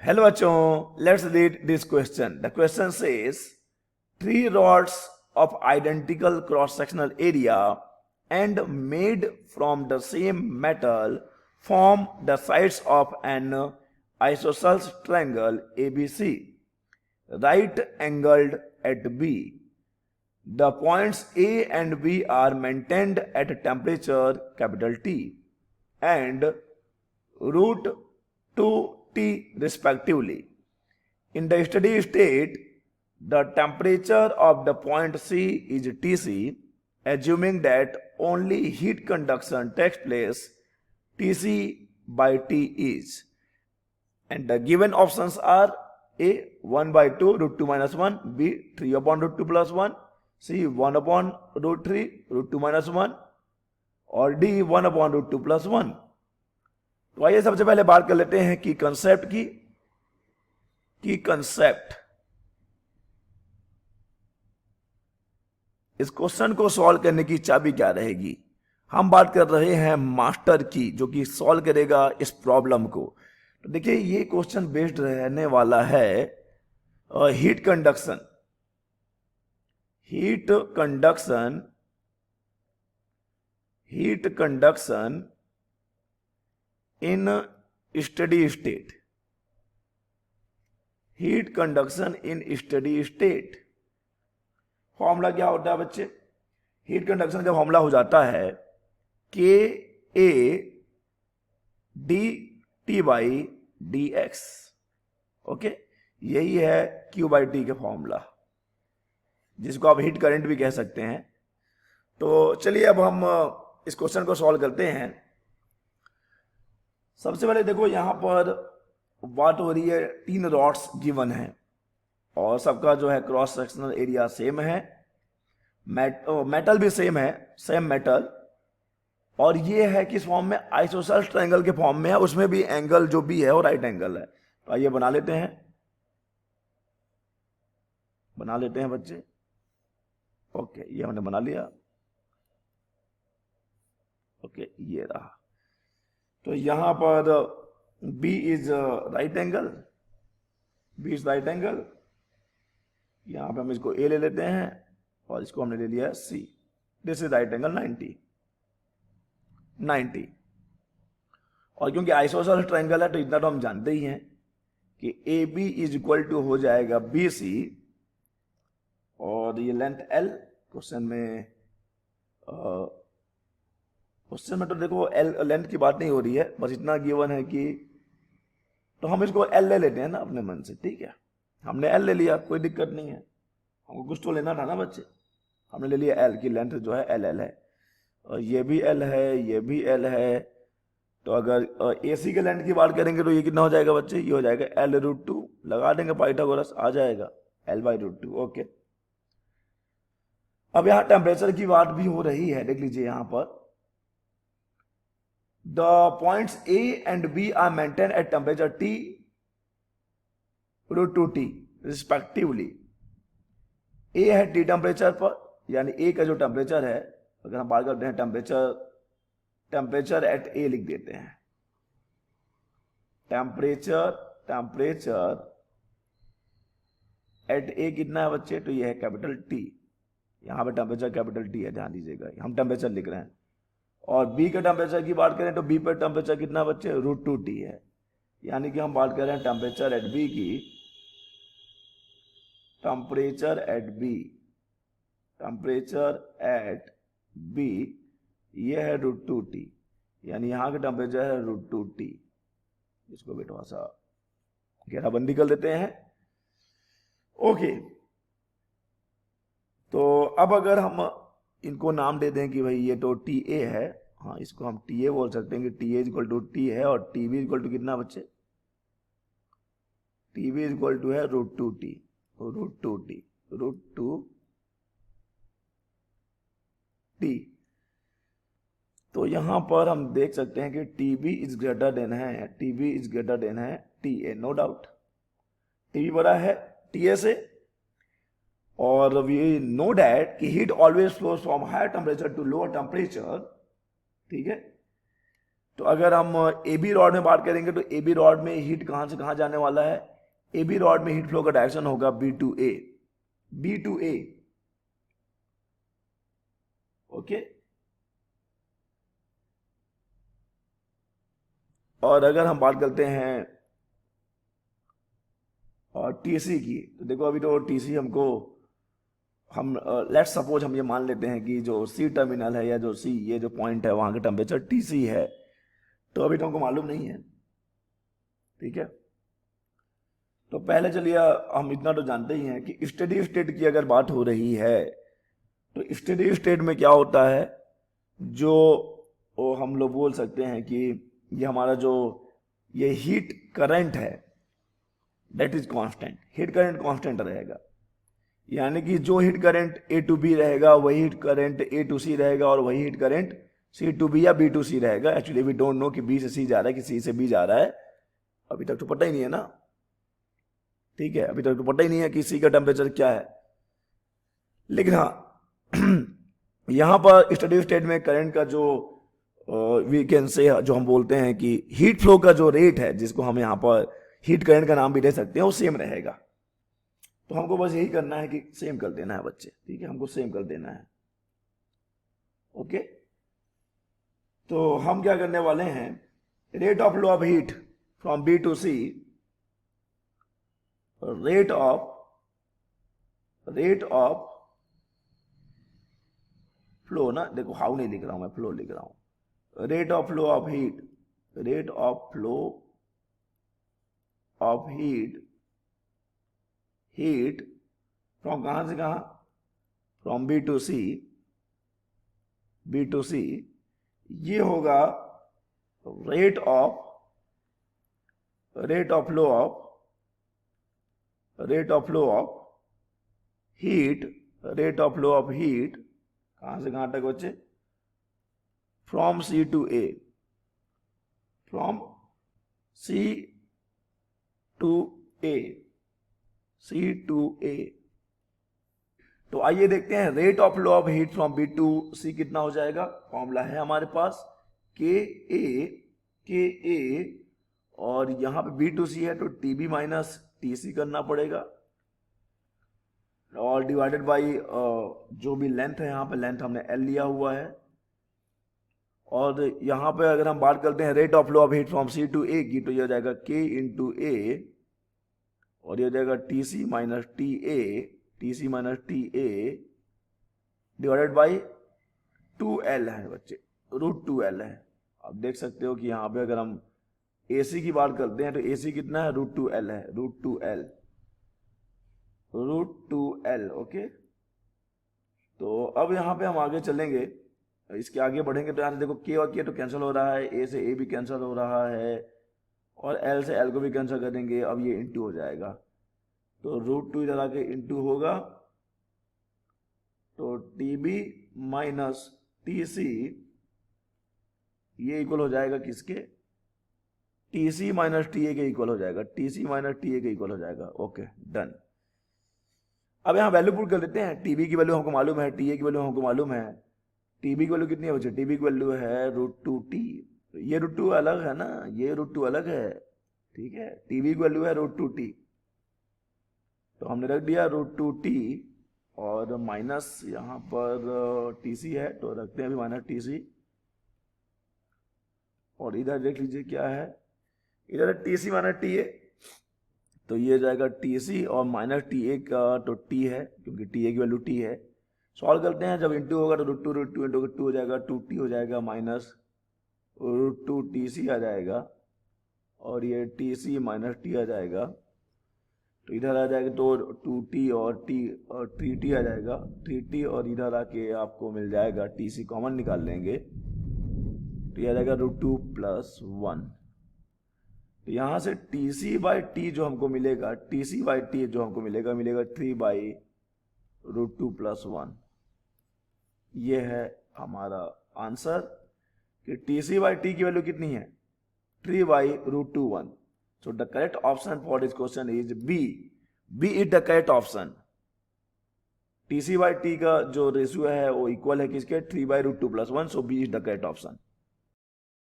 Hello bachon, let's read this question. The question says, three rods of identical cross-sectional area and made from the same metal form the sides of an isosceles triangle ABC, right angled at B. The points A and B are maintained at temperature capital T and root 2T respectively. In the steady state, the temperature of the point C is Tc, assuming that only heat conduction takes place. Tc by T is. And the given options are A 1 by 2 root 2 minus 1, B 3 upon root 2 plus 1, C 1 upon root 3 root 2 minus 1 और D 1 upon root 2 plus 1. तो आइए सबसे पहले बात कर लेते हैं की कंसेप्ट की कंसेप्ट। इस क्वेश्चन को सॉल्व करने की चाबी क्या रहेगी? हम बात कर रहे हैं मास्टर की, जो कि सॉल्व करेगा इस प्रॉब्लम को। तो देखिए ये क्वेश्चन बेस्ड रहने वाला है heat conduction in steady state. Heat conduction in steady state formula क्या होता है बच्चे? हीट कंडक्शन का फॉर्मूला हो जाता है के A D T by D x. Okay, यही है क्यू बाई टी का फॉर्मूला, जिसको आप हीट करंट भी कह सकते हैं। तो चलिए अब हम इस क्वेश्चन को सॉल्व करते हैं। सबसे पहले देखो यहां पर बात हो रही है, तीन रॉड्स गिवन है और सबका जो है क्रॉस सेक्शनल एरिया सेम है, मेटल भी सेम है, सेम मेटल, और ये है किस फॉर्म में? आइसोसेलेस ट्रायंगल के फॉर्म में है। उसमें भी एंगल जो भी है वो राइट एंगल है। तो आइए बना लेते हैं बच्चे। ओके, ये हमने बना लिया। ओके, ये रहा। तो यहां पर B इज राइट एंगल, यहां पे हम इसको A ले लेते हैं और इसको हमने ले लिया C। This is right angle 90। और क्योंकि आइसोसेलेस ट्रायंगल है तो इतना तो हम जानते ही हैं कि AB इज इक्वल टू हो जाएगा BC, और ये लेंथ L। क्वेश्चन में तो देखो L लेंथ की बात नहीं हो रही है, बस इतना गिवन है कि, तो हम इसको L ले लेते हैं ना अपने मन से। ठीक है, हमने L ले लिया, कोई दिक्कत नहीं है। हमको कुछ तो लेना था ना बच्चे, हमने ले लिया L की लेंथ जो है LL है, और ये भी L है, ये भी L है। तो अगर AC के लेंथ की बात करेंगे तो ये कितना हो जाएगा बच्चे? ये हो जाएगा L√2। लगा देंगे पाइथागोरस, आ जाएगा L/√2। ओके, अब यहां टेम्परेचर की बात भी हो रही है। देख लीजिए यहां पर the points A and B are maintained at temperature T root 2T respectively। A है T टेम्परेचर पर, यानी A का जो टेम्परेचर है, अगर हम बात करते हैं टेम्परेचर एट A लिख देते हैं। टेम्परेचर एट A कितना है बच्चे? तो ये है कैपिटल T। यहां पे टेम्परेचर कैपिटल T है, ध्यान दीजिएगा, हम टेम्परेचर लिख रहे हैं। और B के टेम्परेचर की बात करें तो B पर टेम्परेचर कितना बच्चे? √2T है। यानी कि हम बात कर रहे हैं टेम्परेचर एट B की, टेम्परेचर एट B ये है √2T, यानी यहां का टेम्परेचर है √2T। इसको भी थोड़ा सा घेराबंदी कर देते हैं। ओके, तो अब अगर हम इनको नाम दे दें कि भाई ये तो TA है, हाँ इसको हम TA बोल सकते हैं कि TA इक्वल टू T है, और TB इक्वल टू कितना बच्चे? TB इक्वल टू है √2T। तो यहां पर हम देख सकते हैं कि TB इज ग्रेटर देन है TA, नो डाउट। TB बड़ा है TA से, और वी नो डैट कि heat always flows from higher temperature to lower temperature. ठीक है, तो अगर हम ए बी रॉड में बात करेंगे तो ए बी रॉड में हीट कहाँ से कहाँ जाने वाला है, ए बी रॉड में हीट फ्लो का डायरेक्शन होगा B to A, B to A, okay. और अगर हम बात करते हैं टीसी की, तो देखो अभी तो टीसी हमको, हम लेट्स सपोज हम ये मान लेते हैं कि जो सी टर्मिनल है या जो सी ये जो पॉइंट है वहां का टेम्परेचर टीसी है, तो अभी तो हमको मालूम नहीं है, ठीक है। तो पहले चलिए हम इतना तो जानते ही हैं कि स्टेडी स्टेट की अगर बात हो रही है तो स्टेडी स्टेट में क्या होता है, जो हम लोग बोल सकते हैं कि ये हमारा जो ये हीट करंट है that is constant, heat current constant रहेगा, यानी कि जो heat current A to B रहेगा वही heat current A to C रहेगा और वही heat current C to B या बी टू सी रहेगा। एक्चुअली वी डोंट नो कि बी से सी जा रहा है कि सी से बी जा रहा है, अभी तक तो पता ही नहीं है ना, ठीक है, अभी तक तो पता ही नहीं है कि सी का टेम्परेचर क्या है। लेकिन हाँ यहां पर स्टेडी स्टेट में करंट का जो वी कैन से जो हम बोलते हैं कि हीट फ्लो का जो रेट है, जिसको हम यहाँ पर हीट करंट का नाम भी दे सकते हैं, वो सेम रहेगा। तो हमको बस यही करना है कि सेम कर देना है बच्चे, ठीक है, हमको सेम कर देना है, ओके। तो हम क्या करने वाले हैं, rate of flow of heat from B to C, rate of flow ना, देखो हाउ नहीं लिख रहा हूं मैं, फ्लो लिख रहा हूं, rate of flow of heat, rate of flow of heat from कहां से कहां, फ्रॉम बी टू सी, ये होगा rate of flow of heat, rate of flow of heat कहां से कहां तक बच्चे, from C to A, from C to A. तो आइए देखते हैं rate of flow of heat from B to C कितना हो जाएगा। फॉर्मूला है हमारे पास के ए, और यहां पे बी टू सी है तो T B minus T C करना पड़ेगा, और डिवाइडेड बाई जो भी लेंथ है, यहाँ पे लेंथ हमने एल लिया हुआ है। और यहाँ पे अगर हम बात करते हैं rate of flow of heat from C to A की, तो ये हो जाएगा के इंटू ए, और ये हो जाएगा T C minus T A divided by 2L है बच्चे, √2L है। आप देख सकते हो कि यहाँ पे अगर हम AC की बात करते हैं तो AC कितना है, √2L है, √2L, ओके। तो अब यहाँ पे हम आगे चलेंगे, इसके आगे बढ़ेंगे तो यहाँ से देखो K और K तो कैंसिल हो रहा है, A से A भी कैंसिल हो रहा है, और L से L को भी कैंसिल करेंगे, अब ये इंटू हो जाएगा, तो √2 इधर आके इंटू होगा, तो TB माइनस TC ये इक्वल हो जाएगा किसके, TC माइनस TA के इक्वल हो जाएगा, TC माइनस TA के इक्वल हो जाएगा, ओके डन। अब यहाँ वैल्यू पुट कर देते हैं, TB की वैल्यू हमको मालूम है, TA की वैल्यू हमको मालूम है। TB की वैल्यू कितनी है बच्चे, TB की वैल्यू है √2T, ये √2 अलग है ना, ये √2 अलग है, ठीक है, TB की वैल्यू है √2T, तो हमने रख दिया √2T, और माइनस यहाँ पर TC है तो रखते हैं अभी माइनस TC, और इधर देख लीजिए क्या है, इधर है TC माइनस TA, तो ये जाएगा TC और माइनस TA का तो T है, क्योंकि TA की वैल्यू T है। सॉल्व करते हैं, जब इंटू होगा तो √2 इंटू 2 हो जाएगा, 2T हो जाएगा, माइनस √2TC आ जाएगा, और ये TC माइनस T आ जाएगा, तो इधर आ जाएगा तो 2T और 3T आ जाएगा, 3T, और इधर आके आपको मिल जाएगा TC कॉमन निकाल लेंगे तो ये आ जाएगा √2 + 1। तो यहाँ से TC बाई T जो हमको मिलेगा, TC बाई T जो हमको मिलेगा 3/√2 + 1। ये है हमारा आंसर कि TC बाई T की वैल्यू कितनी है, 3/√2 So the correct option for this question is B. B is the correct option. TC by T का जो रेशियो है वो इक्वल है किसके, 3/√2 + 1, so B is the correct option.